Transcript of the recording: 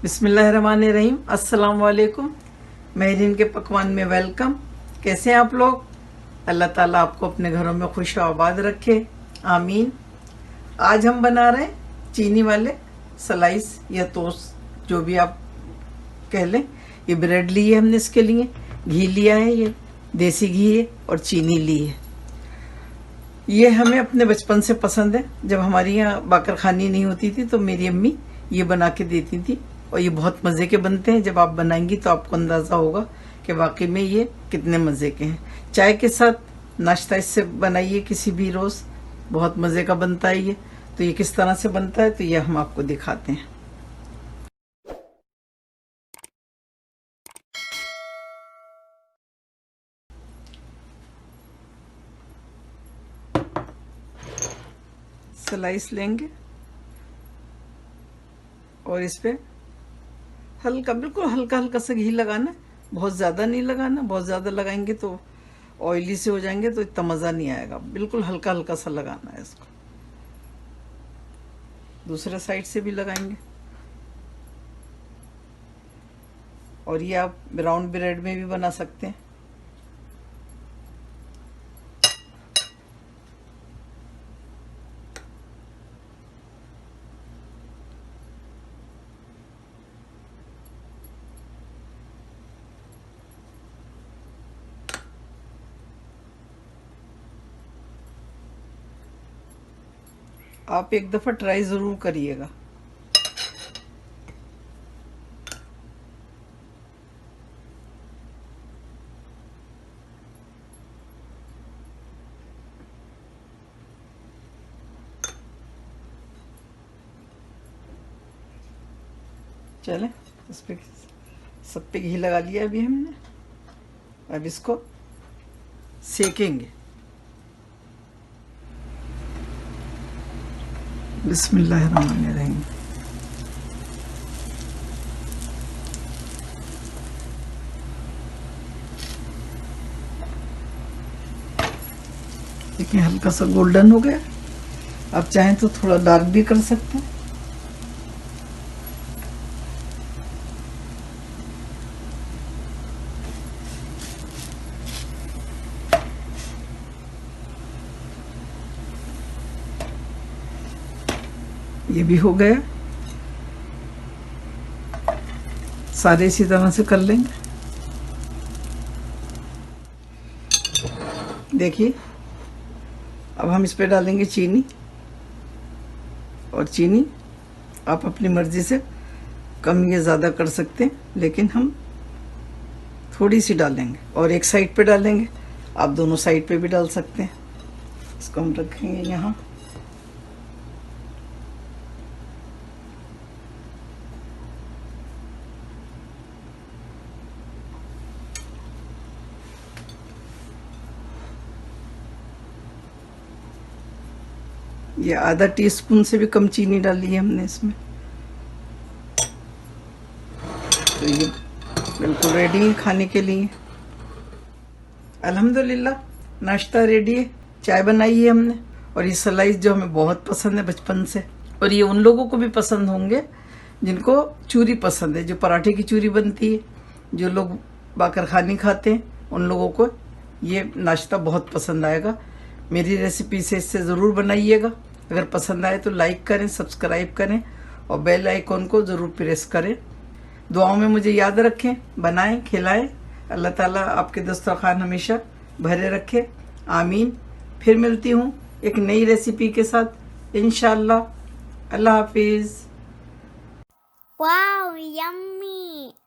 बिस्मिल्लाहिर्रहमानिर्रहीम। अस्सलाम वालेकुम। महरीन के पकवान में वेलकम। कैसे हैं आप लोग? अल्लाह ताला आपको अपने घरों में खुश आबाद रखे, आमीन। आज हम बना रहे हैं चीनी वाले स्लाइस या टोस्ट, जो भी आप कह लें। ये ब्रेड ली है हमने, इसके लिए घी लिया है, ये देसी घी है, और चीनी ली है। ये हमें अपने बचपन से पसंद है। जब हमारी यहाँ बाकर खानी नहीं होती थी तो मेरी अम्मी ये बना के देती थी, और ये बहुत मज़े के बनते हैं। जब आप बनाएंगी तो आपको अंदाज़ा होगा कि वाकई में ये कितने मज़े के हैं। चाय के साथ नाश्ता इससे बनाइए किसी भी रोज़, बहुत मज़े का बनता है ये। तो ये किस तरह से बनता है तो ये हम आपको दिखाते हैं। स्लाइस लेंगे और इस पे हल्का, बिल्कुल हल्का हल्का सा घी लगाना। बहुत ज़्यादा नहीं लगाना, बहुत ज़्यादा लगाएंगे तो ऑयली से हो जाएंगे तो इतना मज़ा नहीं आएगा। बिल्कुल हल्का हल्का सा लगाना है इसको। दूसरे साइड से भी लगाएंगे। और ये आप ब्राउन ब्रेड में भी बना सकते हैं। आप एक दफ़ा ट्राई ज़रूर करिएगा। चलें, इस पे सब पे घी लगा लिया अभी हमने। अब इसको सेकेंगे। बिस्मिल्लाहिर्रहमानिर्रहीम। देखिए हल्का सा गोल्डन हो गया। आप चाहें तो थोड़ा डार्क भी कर सकते हैं। ये भी हो गया। सारे इसी तरह से कर लेंगे। देखिए अब हम इस पे डालेंगे चीनी। और चीनी आप अपनी मर्ज़ी से कम या ज़्यादा कर सकते हैं, लेकिन हम थोड़ी सी डालेंगे और एक साइड पे डालेंगे। आप दोनों साइड पे भी डाल सकते हैं। इसको हम रखेंगे यहाँ। ये आधा टीस्पून से भी कम चीनी डाली है हमने इसमें। तो ये बिल्कुल रेडी है खाने के लिए। अल्हम्दुलिल्लाह नाश्ता रेडी है। चाय बनाई है हमने। और ये स्लाइस जो हमें बहुत पसंद है बचपन से, और ये उन लोगों को भी पसंद होंगे जिनको चूरी पसंद है, जो पराठे की चूरी बनती है। जो लोग बाकर खानी खाते हैं उन लोगों को ये नाश्ता बहुत पसंद आएगा। मेरी रेसिपी से इससे ज़रूर बनाइएगा। अगर पसंद आए तो लाइक करें, सब्सक्राइब करें और बेल आइकॉन को ज़रूर प्रेस करें। दुआओं में मुझे याद रखें, बनाएं, खिलाएं। अल्लाह ताला आपके दस्तरखान हमेशा भरे रखे, आमीन। फिर मिलती हूँ एक नई रेसिपी के साथ इंशाअल्लाह। अल्लाह हाफिज़। Wow, yummy!